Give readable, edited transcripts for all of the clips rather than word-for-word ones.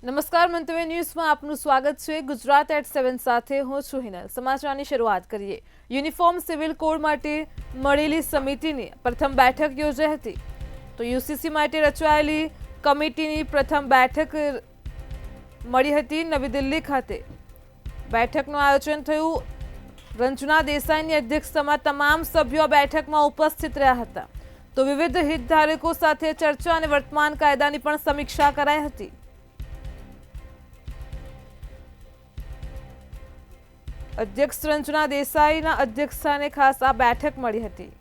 નમસ્કાર મંતવ્ય ન્યૂઝમાં આપનું સ્વાગત છે। ગુજરાત એટ 7 સાથે હું છું હિનલ। સમાચારની શરૂઆત કરીએ। યુનિફોર્મ સિવિલ કોડ માટે મળેલી સમિતિની પ્રથમ બેઠક યોજાઈ હતી। તો યુસીસી માટે રચાયેલી કમિટીની પ્રથમ બેઠક મળી હતી નવી દિલ્હી ખાતે। બેઠકનું આયોજન થયું। રંजना દેસાઈની અધ્યક્ષતામાં તમામ સભ્યો બેઠકમાં ઉપસ્થિત રહ્યા હતા। તો વિવિધ હિતધારકો સાથે ચર્ચા અને વર્તમાન કાયદાની પણ સમીક્ષા કરાઈ હતી। અધ્યક્ષ રંजना દેસાઈના અધ્યક્ષસ્થાને ખાસ આ બેઠક મળી હતી।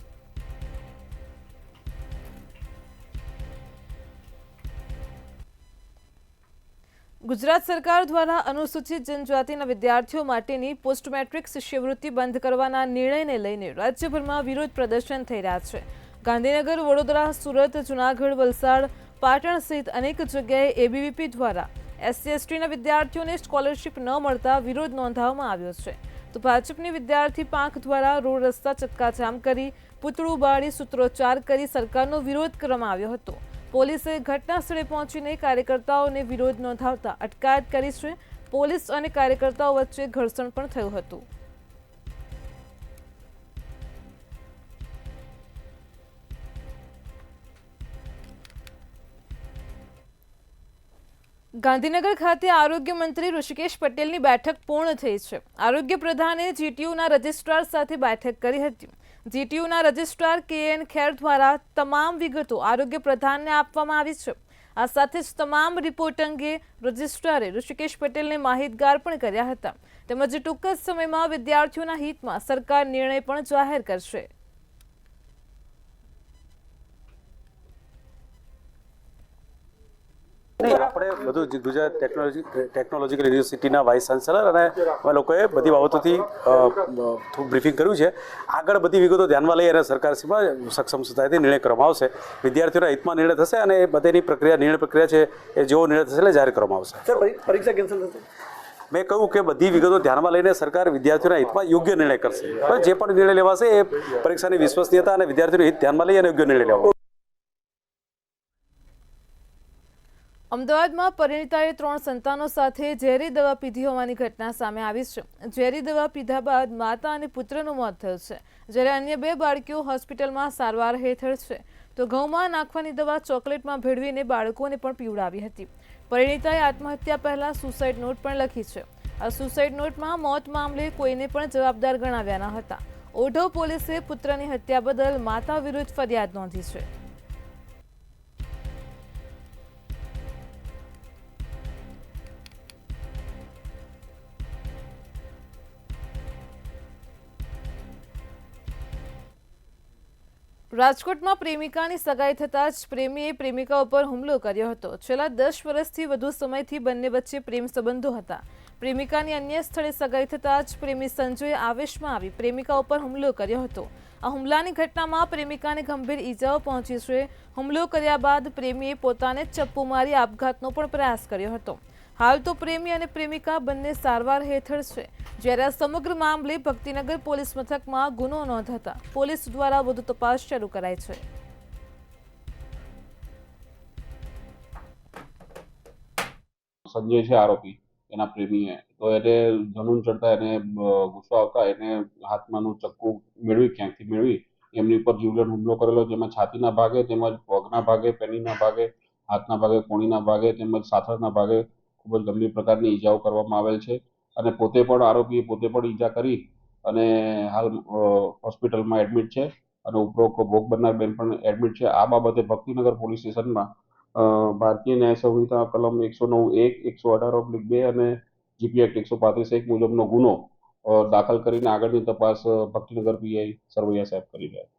ગુજરાત સરકાર દ્વારા અનુસૂચિત જનજાતિના વિદ્યાર્થીઓ માટેની પોસ્ટ મેટ્રિક શિષ્યવૃત્તિ બંધ કરવાના નિર્ણયને લઈને રાજ્યભરમાં વિરોધ પ્રદર્શન થઈ રહ્યા છે। ગાંધીનગર, વડોદરા, સુરત, જૂનાગઢ, વલસાડ, પાટણ સહિત અનેક જગ્યાએ એબીવીપી દ્વારા SC/STના વિદ્યાર્થીઓને સ્કોલરશિપ ન મળતા વિરોધ નોંધાવવામાં આવ્યો છે। તો ભાજપની વિદ્યાર્થી પાંખ દ્વારા રોડ રસ્તા ચક્કાજામ કરી પૂતળું બાળી સૂત્રોચ્ચાર કરી સરકારનો વિરોધ કરવામાં આવ્યો હતો। પોલીસે ઘટના સ્થળે પહોંચીને કાર્યકર્તાઓને વિરોધ નોંધાવતા અટકાયત કરી છે। પોલીસ અને કાર્યકર્તાઓ વચ્ચે ઘર્ષણ પણ થયું હતું। ગાંધીનગર ખાતે આરોગ્ય મંત્રી ઋષિકેશ પટેલની બેઠક પૂર્ણ થઈ છે। આરોગ્ય પ્રધાને જીટીયુના રજિસ્ટ્રાર સાથે બેઠક કરી હતી। જીટીયુના રજિસ્ટ્રાર KN ખેર દ્વારા તમામ વિગતો આરોગ્ય પ્રધાનને આપવામાં આવી છે। આ સાથે જ તમામ રિપોર્ટ અંગે રજિસ્ટ્રારે ઋષિકેશ પટેલને માહિતગાર પણ કર્યા હતા। તેમજ ટૂંક જ સમયમાં વિદ્યાર્થીઓના હિતમાં સરકાર નિર્ણય પણ જાહેર કરશે। આપણે બધું ગુજરાત ટેકનોલોજીકલ યુનિવર્સિટીના વાઇસ ચાન્સેલર અને અમે લોકોએ બધી બાબતોથી બ્રીફિંગ કર્યું છે। આગળ બધી વિગતો ધ્યાનમાં લઈ અને સરકારશ્રીમાં સક્ષમ સત્તાથી નિર્ણય કરવામાં આવશે। વિદ્યાર્થીઓના હિતમાં નિર્ણય થશે અને એ બધીની નિર્ણય પ્રક્રિયા છે એ જેવો નિર્ણય થશે એટલે જાહેર કરવામાં આવશે। સર, પરીક્ષા કેન્સલ થશે? મેં કહ્યું કે બધી વિગતો ધ્યાનમાં લઈને સરકાર વિદ્યાર્થીઓના હિતમાં યોગ્ય નિર્ણય કરશે। જે પણ નિર્ણય લેવાશે એ પરીક્ષાની વિશ્વસનીયતા અને વિદ્યાર્થીઓનું હિત ધ્યાનમાં લઈ અને યોગ્ય નિર્ણય લેવાનો। અમદાવાદમાં પરિણીતાએ 3 સંતાનો સાથે ઝેરી દવા પીધી હોવાની ઘટના સામે આવી છે। ઝેરી દવા પીધા બાદ માતા અને પુત્રનું મોત થયું છે, જ્યારે અન્ય 2 બાળકીઓ હોસ્પિટલમાં સારવાર હેઠળ છે। તો ઘઉંમાં નાખવાની દવા ચોકલેટમાં ભેળવીને બાળકોને પણ પીવડાવી હતી। પરિણીતાએ આત્મહત્યા પહેલા સુસાઇડ નોટ પણ લખી છે। આ સુસાઇડ નોટમાં મોત મામલે કોઈને પણ જવાબદાર ગણાવ્યા ન હતા। ઓઢવ પોલીસે પુત્રની હત્યા બદલ માતા વિરુદ્ધ ફરિયાદ નોંધી છે। રાજકોટમાં પ્રેમિકાની સગાઈ થતાં જ પ્રેમીએ પ્રેમિકા ઉપર હુમલો કર્યો હતો। છેલ્લા 10 વર્ષથી વધુ સમયથી બંને વચ્ચે પ્રેમ સંબંધો હતા। પ્રેમિકાની અન્ય સ્થળે સગાઈ થતાં જ પ્રેમી સંજયે આવેશમાં આવી પ્રેમિકા ઉપર હુમલો કર્યો હતો। આ હુમલાની ઘટનામાં પ્રેમિકાને ગંભીર ઈજાઓ પહોંચી છે। હુમલો કર્યા બાદ પ્રેમીએ પોતાને જ ચપ્પુ મારી આપઘાતનો પણ પ્રયાસ કર્યો હતો। હાલ તો પ્રેમી અને પ્રેમિકા બંને સારવાર હેઠળ છે, જ્યારે આ સમગ્ર મામલે ભક્તિનગર પોલીસ મથકમાં ગુનો નોંધાતા પોલીસ દ્વારા વધુ તપાસ શરૂ કરાઈ છે। સંજય છે આરોપી, એના પ્રેમીએ તો એને જમીન ચડતા એને ગુસ્સો આવતા એને હાથમાંનું ચક્કુ ક્યાંકથી મેળવી એમની ઉપર જીવલેણ હુમલો કરેલો, જેમાં છાતીના ભાગે તેમજ પગના ભાગે, પેનીના ભાગે, હાથના ભાગે, કોણીના ભાગે તેમજ સાથળના ભાગે ખૂબ જ ગંભીર પ્રકારની ઈજાઓ કરવામાં આવેલ છે। અને આરોપીએ પોતે પણ ઈજા કરી અને હાલ હોસ્પિટલમાં એડમિટ છે અને ઉપરોક્ત ભોગ બનનાર બેન પણ એડમિટ છે। આ બાબતે ભક્તિનગર પોલીસ સ્ટેશનમાં ભારતીય ન્યાય સંહિતા કલમ 109(1), 118(2) અને જીપી એક્ટ 135(1) મુજબનો ગુનો દાખલ કરીને આગળની તપાસ ભક્તિનગર PI સરવૈયા સાહેબ કરી રહ્યા છે।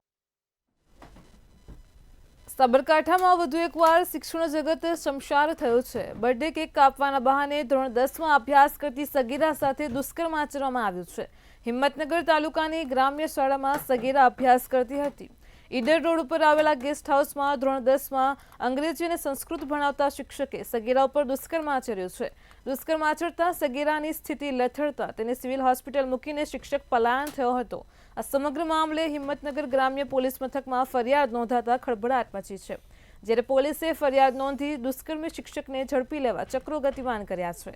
સાબરકાંઠામાં વધુ એકવાર શિક્ષણ જગત શમશાર થયું છે। બર્થડે કેક કાપવાના બહાને ધોરણ 10માં અભ્યાસ કરતી સગીરા સાથે દુષ્કર્મ આચરવામાં આવ્યું છે। હિંમતનગર તાલુકાની ગ્રામ્ય શાળામાં સગીરા અભ્યાસ કરતી હતી। ઈડર રોડ ઉપર આવેલા ગેસ્ટ હાઉસમાં ધોરણ 10માં અંગ્રેજી અને સંસ્કૃત ભણાવતા શિક્ષકે સગીરા ઉપર દુષ્કર્મ આચર્યું છે। દુષ્કર્મ આચરતા સગીરાની સ્થિતિ લથડતા તેને સિવિલ હોસ્પિટલ મૂકીને શિક્ષક પલાયન થયો હતો। આ સમગ્ર મામલે હિંમતનગર ગ્રામ્ય પોલીસ મથકમાં ફરિયાદ નોંધાતા ખળભળાટ મચી છે। જ્યારે પોલીસે ફરિયાદ નોંધી દુષ્કર્મી શિક્ષકને ઝડપી લેવા ચક્રો ગતિમાન કર્યા છે.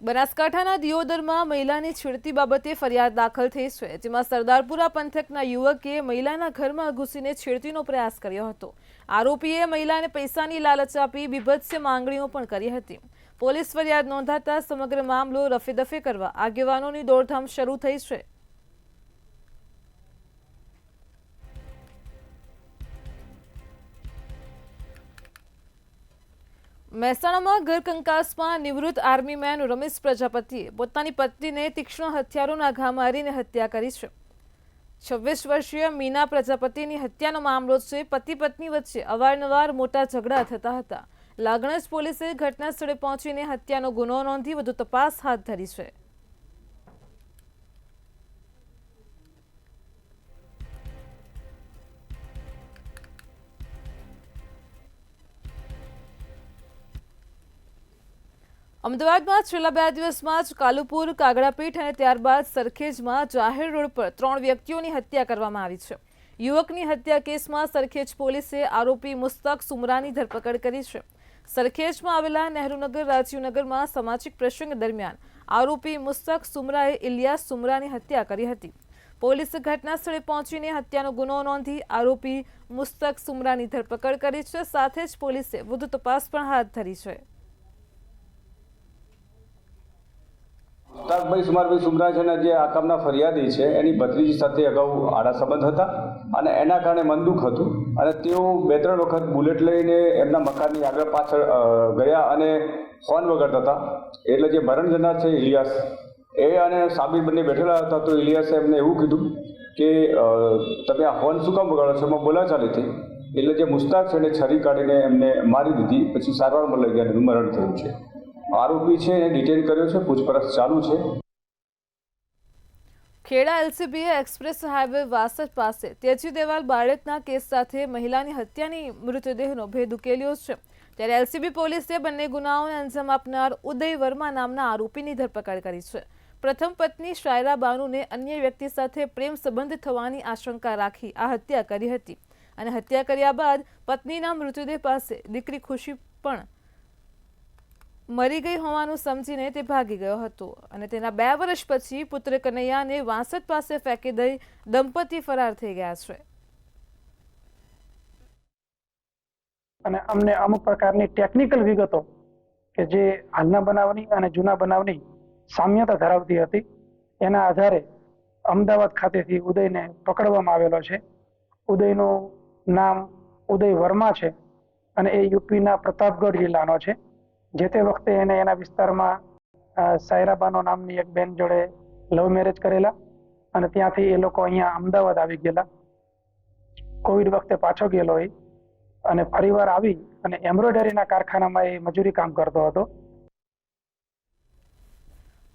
બનાસકાંઠાના દિયોદરમાં મહિલાની છેડતી બાબતે ફરિયાદ દાખલ થઈ છે, જેમાં સરદારપુરા પંથકના યુવકે મહિલાના ઘરમાં ઘૂસીને છેડતીનો પ્રયાસ કર્યો હતો. આરોપીએ મહિલાને પૈસાની લાલચ આપી બીભત્સ માંગણીઓ પણ કરી હતી. પોલીસ ફરિયાદ નોંધાતા સમગ્ર મામલો રફેદફે કરવા આગેવાનોની દોડધામ શરૂ થઈ છે. મહેસાણામાં ઘરકંકાસમાં નિવૃત્ત આર્મીમેન રમેશ પ્રજાપતિએ પોતાની પત્નીને તીક્ષ્ણ હથિયારોના ઘા મારીને હત્યા કરી છે. 26 વર્ષીય મીના પ્રજાપતિની હત્યાનો મામલો છે. પતિ પત્ની વચ્ચે અવારનવાર મોટા ઝઘડા થતા હતા. લાગણજ પોલીસે ઘટના સ્થળે પહોંચીને હત્યાનો ગુનો નોંધી વધુ તપાસ હાથ ધરી છે. અમદાવાદમાં છેલ્લા 2 દિવસમાં જ કાલુપુર, કાગડાપીઠ અને ત્યારબાદ સરખેજમાં જાહેર રોડ પર 3 વ્યક્તિઓની હત્યા કરવામાં આવી છે. યુવકની હત્યા કેસમાં સરખેજ પોલીસે આરોપી મુસ્તક સુમરાની ધરપકડ કરી છે. સરખેજમાં આવેલા નહેરુનગર રાજીવનગરમાં સામાજિક પ્રસંગ દરમિયાન આરોપી મુસ્તક સુમરાએ ઇલિયાસ સુમરાની હત્યા કરી હતી. પોલીસે ઘટના સ્થળે પહોંચીને હત્યાનો ગુનો નોંધી આરોપી મુસ્તક સુમરાની ધરપકડ કરી છે. સાથે જ પોલીસે વધુ તપાસ પણ હાથ ધરી છે. મુસ્તાકભાઈ સુમારભાઈ સુમરા છે ને જે આ કામના ફરિયાદી છે એની ભત્રીજી સાથે અગાઉ આડા સંબંધ હતા અને એના કારણે મનદુખ હતું અને તેઓ 2-3 વખત બુલેટ લઈને એમના મકાનની આગળ પાછળ ગયા અને હોર્ન વગાડતા હતા. એટલે જે મરણ જનાર છે ઇલિયાસ એ અને સાબિર બંને બેઠેલા હતા તો ઇલિયાસે એમને એવું કીધું કે તમે આ હોર્ન શું કામ વગાડો છો? એમાં બોલાચાલી થઈ. એટલે જે મુસ્તાક છે એને છરી કાઢીને એમને મારી દીધી. પછી સારવારમાં લઈ ગયા એનું મરણ થયું છે. આરોપી છે એને ડિટેન કર્યો છે, પૂછપરછ ચાલુ છે. ખેડા એલસીબીએ એક્સપ્રેસ હાઈવે વાસદ પાસે તેજી દેવાલ બાળકના કેસ સાથે મહિલાની હત્યાની મૃતદેહનો ભેદ ઉકેલ્યો છે. ત્યારે એલસીબી પોલીસે બંને ગુનાઓને અંજામ આપનાર ઉદય વર્મા નામના આરોપીની ધરપકડ કરી છે. પ્રથમ પત્ની શાયરા બાનુને અન્ય વ્યક્તિ સાથે પ્રેમ સંબંધ થવાની આશંકા રાખી આ હત્યા કરી હતી અને હત્યા કર્યા બાદ પત્નીના મૃતદેહ પાસે દીકરી ખુશી પણ મરી ગઈ હોવાનું સમજીને તે ભાગી ગયો હતો અને તેના 2 વર્ષ પછી પુત્ર કનૈયાને વાસદ પાસે ફેંકી દઈ દંપતી ફરાર થઈ ગયા છે. અને અમને અમુક પ્રકારની ટેકનિકલ વિગતો કે જે હાલના બનાવની અને જૂના બનાવની સામ્યતા ધરાવતી હતી એના આધારે અમદાવાદ ખાતેથી ઉદયને પકડવામાં આવેલો છે. ઉદયનું નામ ઉદય વર્મા છે અને એ યુપીના પ્રતાપગઢ જિલ્લાનો છે. જે તે વખતે એને એના વિસ્તારમાં સાયરાબાનો નામની એક બેન જોડે લવ મેરેજ કરેલા અને ત્યાંથી એ લોકો અહીંયા અમદાવાદ આવી ગયેલા. કોવિડ વખતે પાછો ગયેલો એ અને ફરીવાર આવી અને એમ્બ્રોઇડરીના કારખાનામાં એ મજૂરી કામ કરતો હતો.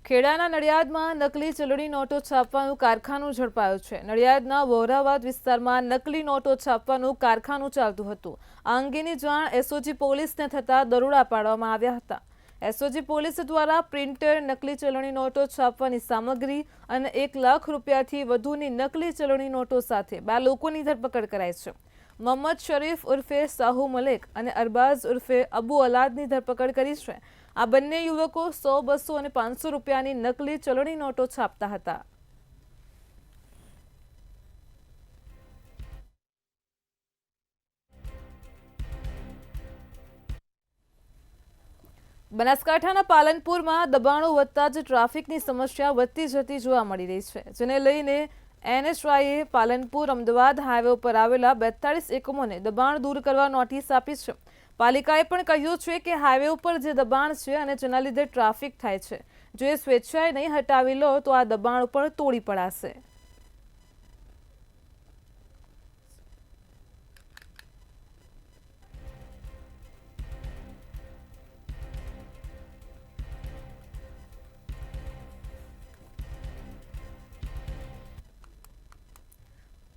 ખેડાના નડિયાદમાં નકલી ચલણી નોટો છાપવાનું કારખાનું ઝડપાયું છે. નડિયાદના વોરાવાદ વિસ્તારમાં નકલી નોટો છાપવાનું કારખાનું ચાલતું હતું. આ અંગેની જાણ એસઓજી પોલીસને થતાં દરોડા પાડવામાં આવ્યા હતા. એસઓજી પોલીસ દ્વારા પ્રિન્ટર, નકલી ચલણી નોટો છાપવાની સામગ્રી અને 1 લાખ રૂપિયાથી વધુની નકલી ચલણી નોટો સાથે 2 લોકોની ધરપકડ કરાઈ છે. મોહમ્મદ શરીફ ઉર્ફે સાહુ મલેક અને અરબાઝ ઉર્ફે અબુ અલાદની ધરપકડ કરી છે. આ બંને યુવકો 100, 200 અને 500 રૂપિયાની નકલી ચલણી નોટો છાપતા હતા. બનાસકાંઠાના પાલનપુરમાં દબાણો વધતા જ ટ્રાફિકની સમસ્યા વધતી જતી જોવા મળી રહી છે, જેને લઈને એનએચઆઈએ પાલનપુર અમદાવાદ હાઈવે પર આવેલા 42 એકમોને દબાણ દૂર કરવા નોટિસ આપી છે. પાલિકાએ પણ કહ્યું છે કે હાઈવે ઉપર જે દબાણ છે અને જેના લીધે ટ્રાફિક થાય છે, જો એ સ્વેચ્છાએ નહીં હટાવી લો તો આ દબાણ પણ તોડી પડાશે.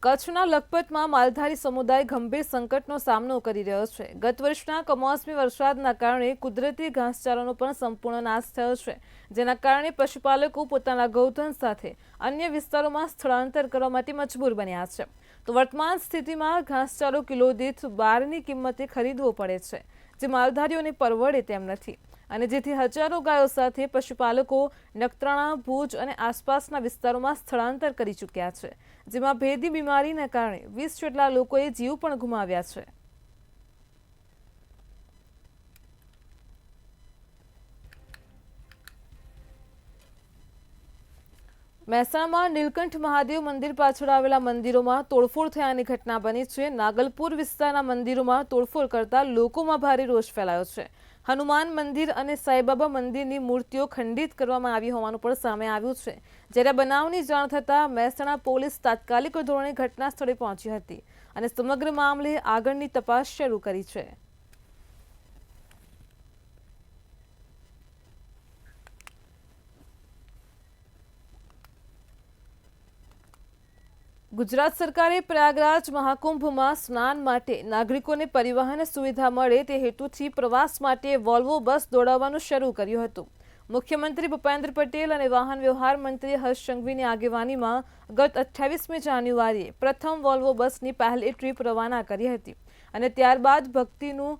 કચ્છના લખપતમાં માલધારી સમુદાય ગંભીર સંકટનો સામનો કરી રહ્યો છે. ગત વર્ષના કમોસમી વરસાદના કારણે કુદરતી ઘાસચારાનો પણ સંપૂર્ણ નાશ થયો છે, જેના કારણે પશુપાલકો પોતાના ગૌધન સાથે અન્ય વિસ્તારોમાં સ્થળાંતર કરવા માટે મજબૂર બન્યા છે. તો વર્તમાન સ્થિતિમાં ઘાસચારો કિલો દીઠ 12ની કિંમતે ખરીદવો પડે છે, જે માલધારીઓને પરવડે તેમ નથી, અને જેથી હજારો ગાયો સાથે પશુપાલકો નખત્રાણા, ભુજ અને આસપાસના વિસ્તારોમાં સ્થળાંતર કરી ચૂક્યા છે, જેમાં ભેદી બીમારીના કારણે 20 જેટલા લોકોએ જીવ પણ ગુમાવ્યા છે. મહેસાણામાં નીલકંઠ મહાદેવ મંદિર પાછળ આવેલા મંદિરોમાં તોડફોડ થયાની ઘટના બની છે. નાગલપુર વિસ્તારના મંદિરોમાં તોડફોડ કરતા લોકોમાં ભારે રોષ ફેલાયો છે. હનુમાન મંદિર અને સાંઈબાબા મંદિરની મૂર્તિઓ ખંડિત કરવામાં આવી હોવાનું પણ સામે આવ્યું છે. જ્યારે બનાવની જાણ થતાં મહેસાણા પોલીસ તાત્કાલિક ધોરણે ઘટના સ્થળે પહોંચી હતી અને સમગ્ર મામલે આગળની તપાસ શરૂ કરી છે. ગુજરાત સરકારે પ્રયાગરાજ મહાકુંભમાં સ્નાન માટે નાગરિકોને પરિવહન સુવિધા મળે તે હેતુથી પ્રવાસ માટે વોલ્વો બસ દોડાવવાનું શરૂ કર્યું હતું. મુખ્યમંત્રી ભૂપેન્દ્ર પટેલ અને વાહન વ્યવહાર મંત્રી હર્ષ સંઘવીની આગેવાનીમાં ગત 28મી જાન્યુઆરીએ પ્રથમ વોલ્વો બસની પહેલી ટ્રીપ રવાના કરી હતી અને ત્યારબાદ ભક્તિનું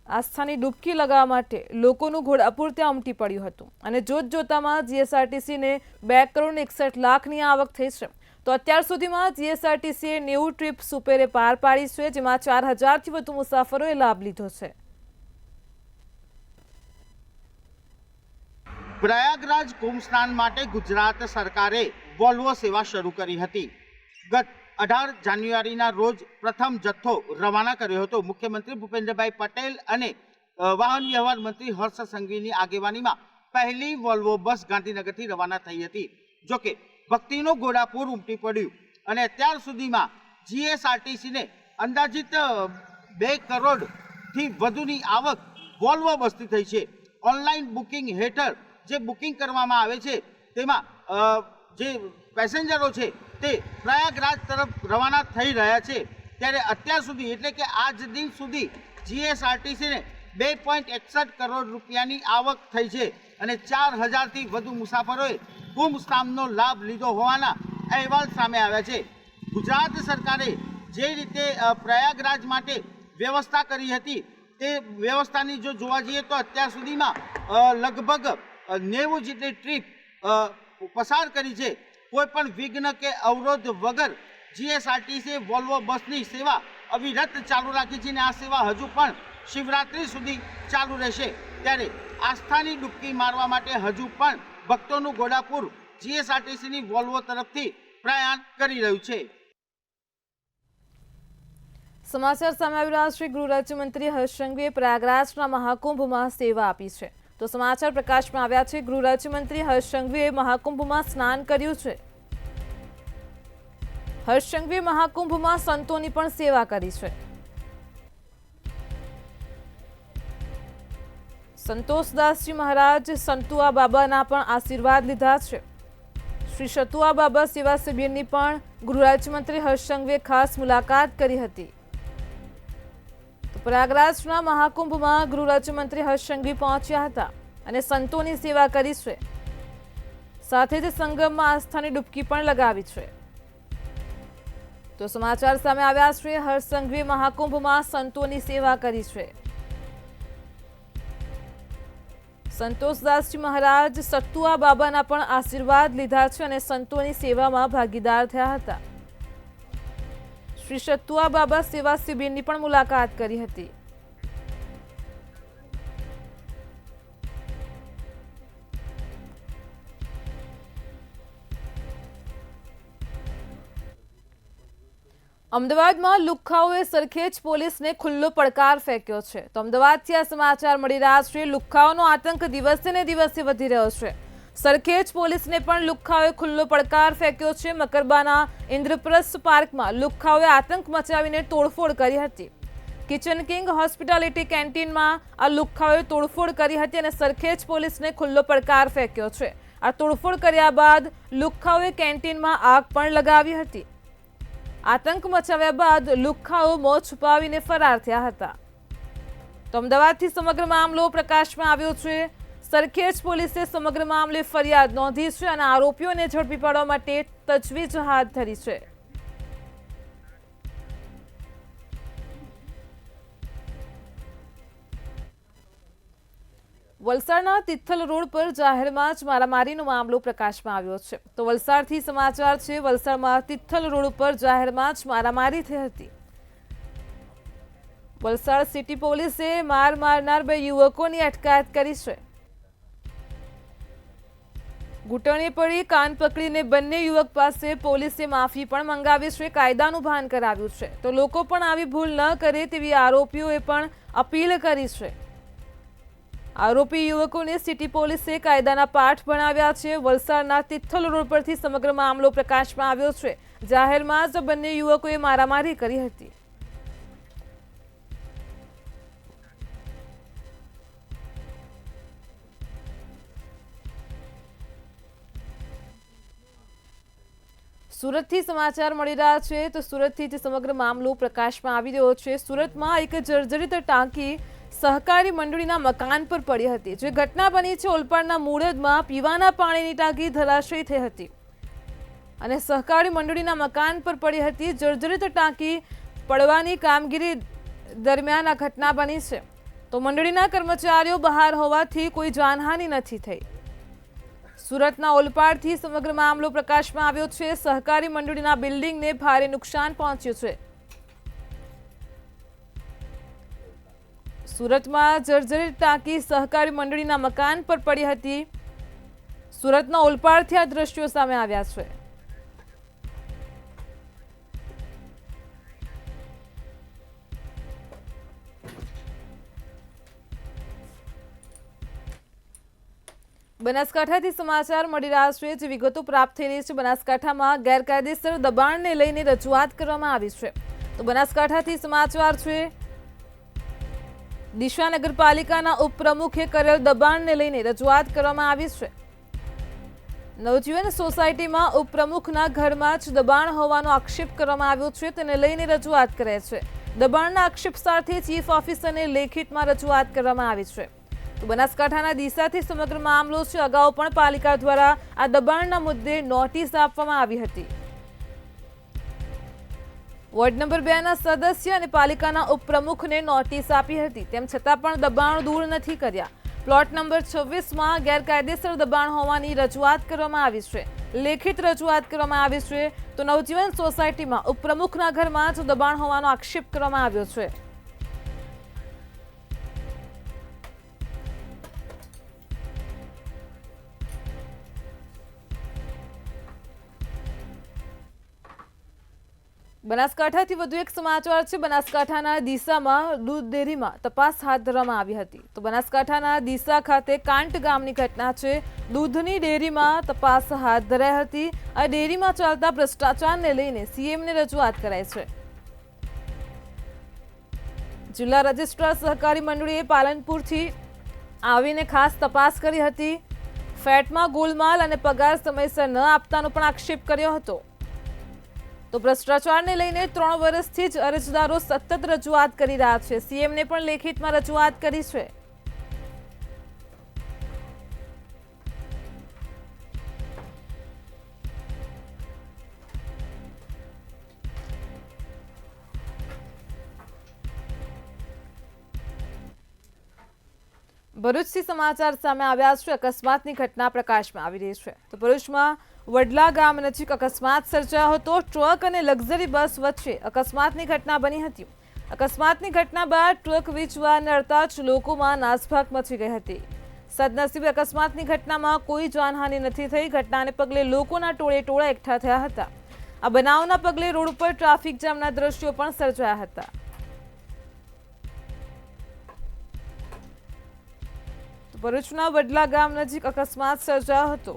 આસ્થાની ડૂબકી લગાવવા માટે લોકોનું ઘોડાપૂર ત્યાં ઉમટી પડ્યું હતું અને જોતજોતામાં જીએસઆરટીસીને 2 કરોડ 61 લાખની આવક થઈ છે. તો અત્યાર સુધીમાં જીએસઆરટીસીએ 90 ટ્રીપ સુપેરે પાર પાડી છે, જેમાં 4000થી વધુ મુસાફરોએ લાભ લીધો છે. પ્રયાગરાજ કુંભ સ્નાન માટે ગુજરાત સરકારે વોલ્વો સેવા શરૂ કરી હતી. ગત 18 જાન્યુઆરીના રોજ પ્રથમ જથ્થો રવાના કર્યો હતો. મુખ્યમંત્રી ભૂપેન્દ્રભાઈ પટેલ અને વાહન વ્યવહાર મંત્રી હર્ષ સંઘવીની આગેવાનીમાં પહેલી વોલ્વો બસ ગાંધીનગરથી રવાના થઈ હતી. જોકે ભક્તિનો ઘોડાપૂર ઉમટી પડ્યું અને અત્યાર સુધીમાં જીએસઆરટીસીને અંદાજિત 2 કરોડથી વધુની આવક વોલ્વો બસથી થઈ છે. ઓનલાઈન બુકિંગ હેઠળ જે બુકિંગ કરવામાં આવે છે તેમાં જે પેસેન્જરો છે તે પ્રયાગરાજ તરફ રવાના થઈ રહ્યા છે. ત્યારે અત્યાર સુધી એટલે કે આજ દિન સુધી જીએસઆરટીસીને 2.61 કરોડ રૂપિયાની આવક થઈ છે અને 4000થી વધુ મુસાફરોએ કુંભ સ્નાનનો લાભ લીધો હોવાના અહેવાલ સામે આવ્યા છે. ગુજરાત સરકારે જે રીતે પ્રયાગરાજ માટે વ્યવસ્થા કરી હતી તે વ્યવસ્થાની જો જોવા જઈએ તો અત્યાર સુધીમાં લગભગ 90 જેટલી ટ્રીપ પસાર કરી છે. કોઈ પણ વિઘ્ન કે અવરોધ વગર જીએસઆરટીસી વોલ્વો બસની સેવા અવિરત ચાલુ રાખી છે અને આ સેવા હજુ પણ શિવરાત્રી સુધી ચાલુ રહેશે. ત્યારે આસ્થાની ડૂબકી મારવા માટે હજુ પણ ભક્તોનું ઘોડાપૂર જીએસઆરટીસીની વોલ્વો તરફથી પ્રયાણ કરી રહ્યું છે. સમાચાર સામે આવી રહ્યા છે. ગૃહ રાજ્યમંત્રી હર્ષ સંઘવીએ પ્રયાગરાજના મહાકુંભમાં સેવા આપી છે. તો સમાચાર પ્રકાશમાં આવ્યા છે. ગૃહ રાજ્યમંત્રી હર્ષ સંઘવીએ મહાકુંભમાં સ્નાન કર્યું છે. હર્ષ સંઘવીએ મહાકુંભમાં સંતોની પણ સેવા કરી છે. સંતોષદાસજી મહારાજ સંતુઆ બાબાના પણ આશીર્વાદ લીધા છે. શ્રી સતુઆ બાબા સેવા શિબિરની પણ ગૃહ રાજ્યમંત્રી હર્ષ સંઘવીએ ખાસ મુલાકાત કરી હતી. પ્રયાગરાજના મહાકુંભમાં ગૃહ રાજ્યમંત્રી હર્ષ સંઘવી પહોંચ્યા હતા અને સંતોની સેવા કરી છે. સાથે જ સંગમમાં આસ્થાની ડૂબકી પણ લગાવી છે. તો સમાચાર સામે આવ્યા છે. હર્ષ સંઘવીએ મહાકુંભમાં સંતોની સેવા કરી છે. સંતોષદાસજી મહારાજ સતુઆ બાબાના પણ આશીર્વાદ લીધા છે અને સંતોની સેવામાં ભાગીદાર થયા હતા. શ્રી સતુઆ બાબા સેવા શિબિરની પણ મુલાકાત કરી હતી. અમદાવાદમાં લુખ્ખાઓએ સરખેજ પોલીસને ખુલ્લો પડકાર ફેંક્યો છે. તો અમદાવાદથી આ સમાચાર મળી રહ્યા છે. લુખ્ખાઓનો આતંક દિવસે ને દિવસે વધી રહ્યો છે. સરખેજ પોલીસને પણ લુખ્ખાઓએ ખુલ્લો પડકાર ફેંક્યો છે. મકરબાના ઇન્દ્રપ્રસ્થ પાર્કમાં લુખ્ખાઓએ આતંક મચાવીને તોડફોડ કરી હતી. કિચન કિંગ હોસ્પિટાલિટી કેન્ટીનમાં આ લુખ્ખાઓએ તોડફોડ કરી હતી અને સરખેજ પોલીસને ખુલ્લો પડકાર ફેંક્યો છે. આ તોડફોડ કર્યા બાદ લુખ્ખાઓએ કેન્ટીનમાં આગ પણ લગાવી હતી। આતંક મચાવ્યા બાદ લુખ્ખાઓ મોં છુપાવીને ફરાર થયા હતા। તો અમદાવાદથી સમગ્ર મામલો પ્રકાશમાં આવ્યો છે। સરખેજ પોલીસે સમગ્ર મામલે ફરિયાદ નોંધી છે અને આરોપીઓને ઝડપી પાડવા માટે તજવીજ હાથ ધરી છે। વલસાડના તિથલ રોડ પર જાહેરમાં જ મારામારીનો મામલો પ્રકાશમાં આવ્યો છે। તો વલસાડથી સમાચાર છે। વલસાડમાં તિથલ રોડ પર જાહેરમાં જ મારામારી થઈ હતી। વલસાડ સિટી પોલીસે માર મારનાર 2 યુવકોની અટકાયત કરી છે। ઘૂંટણે પડી કાન પકડીને બંને યુવક પાસે પોલીસે માફી પણ મંગાવી છે, કાયદાનું ભાન કરાવ્યું છે। તો લોકો પણ આવી ભૂલ ન કરે તેવી આરોપીઓએ પણ અપીલ કરી છે। આરોપી યુવકોને સિટી પોલીસે કાયદાના પાઠ ભણાવ્યા છે। વલસાડના તિથલ રોડ પરથી સમગ્ર મામલો પ્રકાશમાં આવ્યો છે। જાહેરમાં જ બંને યુવકોએ મારામારી કરી હતી। સુરતથી સમાચાર મળી રહ્યા છે। તો સુરતથી જ સમગ્ર મામલો પ્રકાશમાં આવી રહ્યો છે। સુરતમાં એક જર્જરિત ટાંકી સહકારી મંડળીના મકાન પર પડી હતી। જે ઘટના બની છે ઓલપાડના મૂળદમાં પીવાના પાણીની ટાંકી ધરાશયી થઈ હતી અને સહકારી મંડળીના મકાન પર પડી હતી। જર્જરિત ટાંકી પડવાની કામગીરી દરમિયાન આ ઘટના બની છે। તો મંડળીના કર્મચારીઓ બહાર હોવાથી કોઈ જાનહાનિ નથી થઈ। સુરતના ઓલપાડથી સમગ્ર મામલો પ્રકાશમાં આવ્યો છે। સહકારી મંડળીના બિલ્ડિંગને ભારે નુકસાન પહોંચ્યું છે। સુરતમાં જર્જરિત ટાંકી સહકારી મંડળીના મકાન પર પડી હતી। સુરતના ઓલપાડથી આ દ્રશ્યો સામે આવ્યા છે। બનાસકાંઠાથી સમાચાર મળી રહ્યા છે। જે વિગતો પ્રાપ્ત થઈ રહી છે, બનાસકાંઠામાં ગેરકાયદેસર દબાણને લઈને રજૂઆત કરવામાં આવી છે। તો બનાસકાંઠાથી સમાચાર છે। દિશા નગરપાલિકાના ઉપપ્રમુખે કરેલ દબાણને લઈને રજૂઆત કરવામાં આવી છે। નવજીવન સોસાયટીમાં ઉપપ્રમુખના ઘરમાં જ દબાણ હોવાનો આક્ષેપ કરવામાં આવ્યો છે। તેને લઈને રજૂઆત કરે છે। દબાણના આક્ષેપ સાથે ચીફ ઓફિસરને લેખિતમાં રજૂઆત કરવામાં આવી છે। તો બનાસકાંઠાના ડીસાથી સમગ્ર મામલો છે। અગાઉ પણ પાલિકા દ્વારા આ દબાણના મુદ્દે નોટિસ આપવામાં આવી હતી। વોર્ડ નંબર 2ના સદસ્ય અને પાલિકાના ઉપપ્રમુખને નોટિસ આપી હતી, તેમ છતાં પણ દબાણ દૂર નથી કર્યા। પ્લોટ નંબર 26માં ગેરકાયદેસર દબાણ હોવાની રજૂઆત કરવામાં આવી છે। લેખિત રજૂઆત કરવામાં આવી છે। તો નવજીવન સોસાયટીમાં ઉપપ્રમુખના ઘરમાં જ દબાણ હોવાનો આક્ષેપ કરવામાં આવ્યો છે। બનાસકાંઠાથી વધુ એક સમાચાર છે। બનાસકાંઠાના ડીસામાં દૂધ ડેરીમાં તપાસ હાથ ધરવામાં આવી હતી। તો બનાસકાંઠાના ડીસા ખાતે કાંટ ગામની ઘટના છે। દૂધની ડેરીમાં તપાસ હાથ ધરાઈ હતી। આ ડેરીમાં ચાલતા ભ્રષ્ટાચારને લઈને સીએમને રજૂઆત કરાઈ છે। જિલ્લા રજિસ્ટ્રાર સહકારી મંડળીએ પાલનપુરથી આવીને ખાસ તપાસ કરી હતી। ફેટમાં ગોલમાલ અને પગાર સમયસર ન આપતાનો પણ આક્ષેપ કર્યો હતો। તો ભ્રષ્ટાચારને લઈને 3 વર્ષથી જ અરજદારો સતત રજૂઆત કરી રહ્યા છે। સીએમને પણ લેખિતમાં રજૂઆત કરી છે। ભરૂચથી સમાચાર સામે આવ્યા છે। અકસ્માતની ઘટના પ્રકાશમાં આવી રહી છે। તો ભરૂચમાં વડલા ગામ નજીક અકસ્માત સર્જાયો હતો। ટ્રક અને લક્ઝરી બસ વચ્ચે અકસ્માતની ઘટના બની હતી। અકસ્માતની ઘટના બાદ ટ્રક વીજવા નડતા જ લોકોમાં નાસભાગ મચી ગઈ હતી। સદનસીબે અકસ્માતની ઘટનામાં કોઈ જાનહાનિ નથી થઈ। ઘટનાને પગલે લોકોના ટોળે ટોળા એકઠા થયા હતા। આ બનાવના પગલે રોડ પર ટ્રાફિક જામના દ્રશ્યો પણ સર્જાયા હતા। ભરૂચના વડલા ગામ નજીક અકસ્માત સર્જાયો હતો।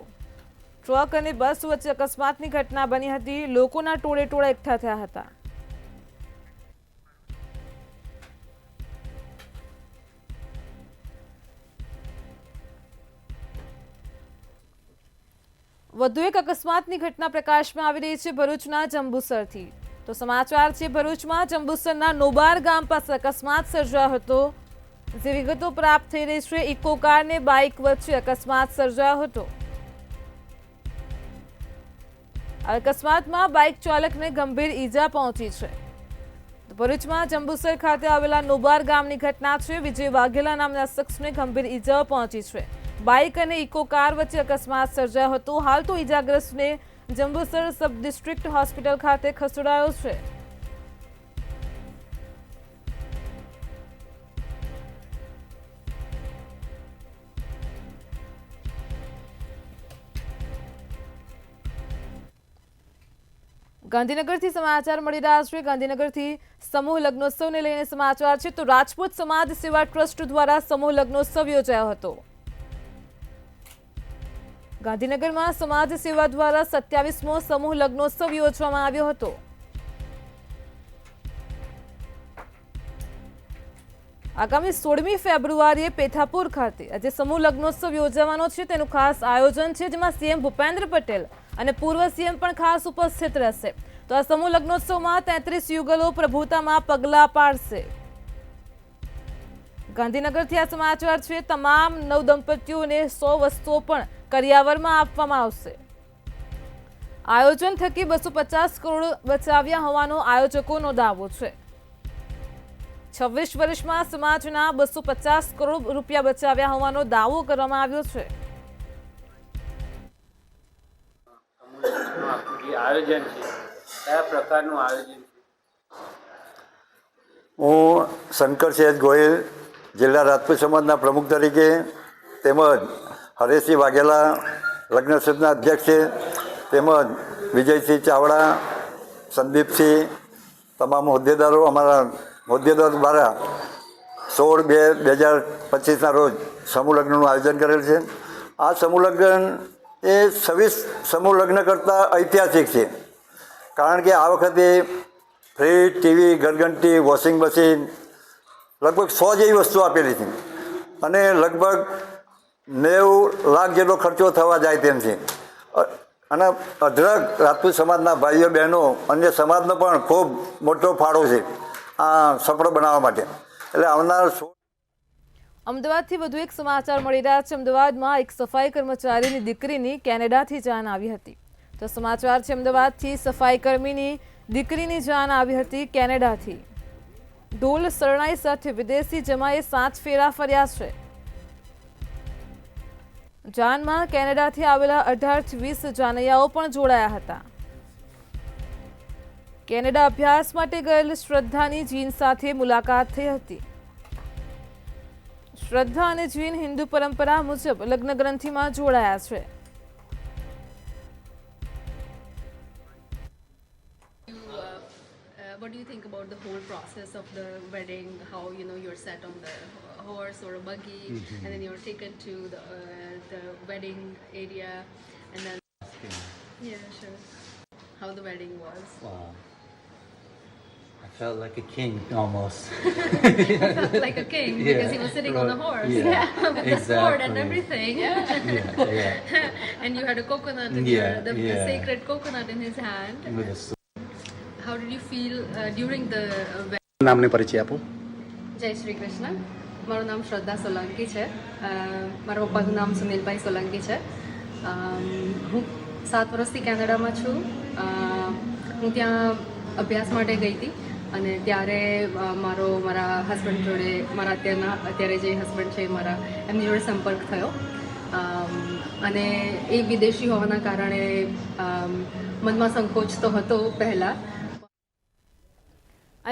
ટ્રક અને બસ વચ્ચે અકસ્માતની ઘટના બની હતી। લોકોના ટોળે ટોળા એકઠા થયા હતા। વધુ એક અકસ્માતની ઘટના પ્રકાશમાં આવી રહી છે ભરૂચના જંબુસરથી. તો સમાચાર છે ભરૂચમાં જંબુસરના નોબાર ગામ પાસે અકસ્માત સર્જાયો હતો. જે વિગતો પ્રાપ્ત થઈ રહી છે, ઇકો કાર ને બાઇક વચ્ચે અકસ્માત સર્જાયો હતો. અકસ્માતમાં બાઇક ચાલકને ગંભીર ઈજા પહોંચી છે. ભરૂચમાં જંબુસર ખાતે આવેલા નોબાર ગામની ઘટના છે. વિજય વાઘેલા નામના શખ્સને ગંભીર ઈજાઓ પહોંચી છે. બાઇક અને ઇકો કાર વચ્ચે અકસ્માત સર્જાયો હતો. હાલ તો ઈજાગ્રસ્તને જંબુસર સબ ડિસ્ટ્રિક્ટ હોસ્પિટલ ખાતે ખસેડાયો છે. ગાંધીનગરથી સમાચાર મળી રહ્યા છે. ગાંધીનગરથી સમૂહ લગ્નોત્સવને લઈને સમાચાર છે. તો રાજપૂત સમાજ સેવા ટ્રસ્ટ દ્વારા સમૂહ લગ્નોત્સવ યોજાયો હતો. ગાંધીનગરમાં સમાજ સેવા દ્વારા 27મો સમૂહ લગ્નોત્સવ યોજવામાં આવ્યો હતો. આગામી 16મી ફેબ્રુઆરીએ પેથાપુર ખાતે આજે સમૂહ લગ્નોત્સવ યોજવાનો છે. તેનું ખાસ આયોજન છે, જેમાં સીએમ ભૂપેન્દ્ર પટેલ અને પૂર્વ સીએમ પણ ખાસ ઉપસ્થિત રહેશે. તો આ સમૂહ લગ્નોત્સવમાં 33 યુગલો પ્રભુતામાં પગલાં પાડશે. ગાંધીનગરથી આ સમાચાર છે. તમામ નવદંપતીઓને 100 વસ્તુઓ પણ કરિયાવરમાં આપવામાં આવશે. આયોજન થકી 250 કરોડ બચાવ્યા હોવાનો આયોજકોનો દાવો છે. 26 વર્ષમાં સમાજના 250 કરોડ રૂપિયા બચાવ્યા હોવાનો દાવો કરવામાં આવ્યો છે. આયોજન છે, કયા પ્રકારનું આયોજન છે? હું શંકર સેજ ગોહિલ, જિલ્લા રાજપૂત સમાજના પ્રમુખ તરીકે, તેમજ હરેશસિંહ વાઘેલા લગ્ન સમિતિના અધ્યક્ષ છે, તેમજ વિજયસિંહ ચાવડા, સંદીપસિંહ, તમામ હોદ્દેદારો, અમારા હોદ્દેદારો દ્વારા 16/2/2025ના રોજ સમૂહ લગ્નનું આયોજન કરેલ છે. આ સમૂહ લગ્ન એ 26 સમૂહ લગ્ન કરતાં ઐતિહાસિક છે, કારણ કે આ વખતે ફ્રીજ, ટીવી, ઘરઘંટી, વોશિંગ મશીન લગભગ 100 જેવી વસ્તુ આપેલી છે અને લગભગ 90 લાખ જેટલો ખર્ચો થવા જાય તેમ છે. અને અઢળક રાજપૂત સમાજના ભાઈઓ બહેનો અન્ય સમાજનો પણ ખૂબ મોટો ફાળો છે આ સફળ બનાવવા માટે. એટલે આવનાર અમદાવાદથી વધુ એક સમાચાર મળી રહ્યા છે. અમદાવાદમાં એક સફાઈ કર્મચારીની દીકરીની કેનેડાથી જાન આવી હતી. તો સમાચાર છે અમદાવાદથી સફાઈ કર્મીની દીકરીની જાન આવી હતી કેનેડાથી. ઢોલ શરણાઈ સાથે વિદેશી જમાએ 7 ફેરા ફર્યા છે. જાનમાં કેનેડાથી આવેલા 18થી 20 જાનૈયાઓ પણ જોડાયા હતા. કેનેડા અભ્યાસ માટે ગયેલ શ્રદ્ધાની જીન સાથે મુલાકાત થઈ હતી. શ્રદ્ધા અને જીન હિન્દુ પરંપરા મુજબ લગ્ન ગ્રંથિમાં જોડાયા છે. What do you think about the whole process of the wedding? How you're set on the horse or a buggy, and then you're taken to the wedding area, and then yeah, sure. How the wedding was? Wow. I felt like a king almost. You felt like a king because he was sitting on the horse, with the sword and everything. And you had a coconut, in the sacred coconut in his hand. How did you feel during the wedding? નામને પરિચય આપો. જય શ્રી કૃષ્ણ. મારું નામ શ્રદ્ધા સોલંકી છે. મારા પપ્પાનું નામ સુનિલભાઈ સોલંકી છે. હું 7 વર્ષથી કેનેડામાં છું. હું ત્યાં અભ્યાસ માટે ગઈ હતી અને ત્યારે મારા હસબન્ડ જોડે, મારા અત્યારે જે હસબન્ડ છે એમની જોડે સંપર્ક થયો અને એ વિદેશી હોવાના કારણે મનમાં સંકોચ તો હતો પહેલાં.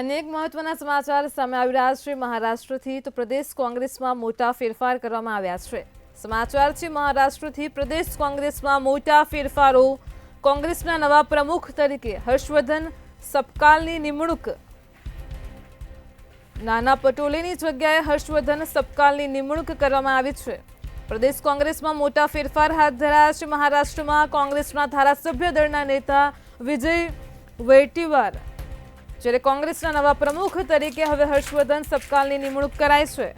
અનેક મહત્વના સમાચાર સામે આવી રહ્યા છે મહારાષ્ટ્રથી. તો પ્રદેશ કોંગ્રેસમાં મોટા ફેરફાર કરવામાં આવ્યા છે. સમાચાર છે મહારાષ્ટ્રથી. પ્રદેશ કોંગ્રેસમાં મોટા ફેરફારો. કોંગ્રેસના નવા પ્રમુખ તરીકે હર્ષવર્ધન સપકાલની નિમણૂક. નાના પટોલેની જગ્યાએ હર્ષવર્ધન સપકાલની નિમણૂક કરવામાં આવી છે. પ્રદેશ કોંગ્રેસમાં મોટા ફેરફાર હાથ ધરાયા છે. મહારાષ્ટ્રમાં કોંગ્રેસના ધારાસભ્ય દળના નેતા વિજય વૈટીવાર, જ્યારે કોંગ્રેસના નવા પ્રમુખ તરીકે હવે હર્ષવર્ધન સપકાલની નિમણૂક કરાઈ છે.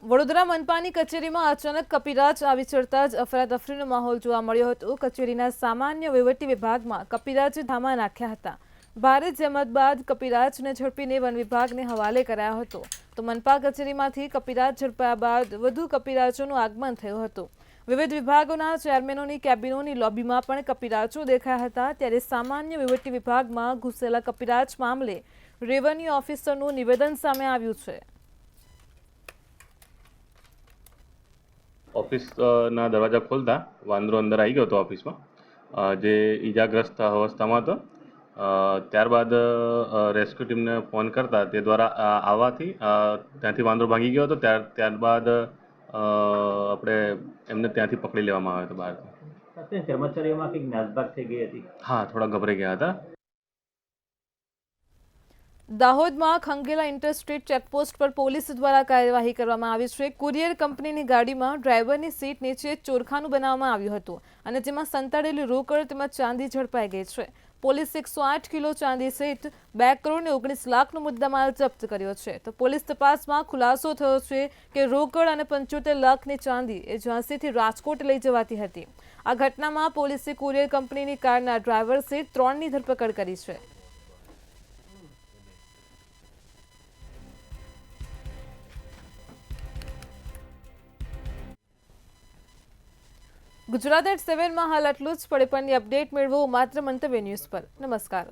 વડોદરા મનપાની કચેરીમાં અચાનક કપિરાજ આવી ચડતા જ અફરાતફરીનો માહોલ જોવા મળ્યો હતો. કચેરીના સામાન્ય વહીવટી વિભાગમાં કપિરાજે ધામા નાખ્યા હતા. ભારે જહેમત બાદ કપિરાજને ઝડપીને વન વિભાગને હવાલે કરાયો હતો. તો મનપા કચેરીમાંથી કપિરાજ ઝડપાયા બાદ વધુ કપિરાજોનું આગમન થયું હતું. વિવિધ વિભાગોના ચેરમેનોની કેબિનોની લોબીમાં પણ કપિરાજો દેખાયા હતા. ત્યારે સામાન્ય વહીવટી વિભાગમાં ઘૂસેલા કપિરાજ મામલે રેવન્યુ ઓફિસરનું નિવેદન સામે આવ્યું છે. ઓફિસના દરવાજા ખોલતા વાંદરો અંદર આવી ગયો હતો ઓફિસમાં, જે ઈજાગ્રસ્ત અવસ્થામાં હતો. ત્યારબાદ રેસ્ક્યુ ટીમને ફોન કરતા તે દ્વારા આવવાથી ત્યાંથી વાંદરો ભાગી ગયો હતો. ત્યારબાદ આપણે એમને ત્યાંથી પકડી લેવામાં આવ્યો હતો બહારથી. કર્મચારીઓમાં કંઈક નાસભાગ થઈ ગઈ હતી. હા, થોડા ગભરાઈ ગયા હતા. દાહોદમાં ખંગેલા ઇન્ટરસ્ટેટ ચેકપોસ્ટ પર પોલીસ દ્વારા કાર્યવાહી કરવામાં આવી છે. કુરિયર કંપનીની ગાડીમાં ડ્રાઈવરની સીટ નીચે ચોરખાનું બનાવવામાં આવ્યું હતું અને જેમાં સંતાડેલી રોકડ તેમજ ચાંદી ઝડપાઈ ગઈ છે. પોલીસે 108 કિલો ચાંદી સહિત 2 કરોડ ને 19 લાખનો મુદ્દામાલ જપ્ત કર્યો છે. તો પોલીસ તપાસમાં ખુલાસો થયો છે કે રોકડ અને 75 લાખની ચાંદી એ ઝાંસીથી રાજકોટ લઈ જવાતી હતી. આ ઘટનામાં પોલીસે કુરિયર કંપનીની કારના ડ્રાઈવર સહિત 3ની ધરપકડ કરી છે. ગુજરાત@7 માં હાલ આટલું જ. પડે પણની અપડેટ મેળવો માત્ર મંતવ્ય ન્યૂઝ પર. નમસ્કાર.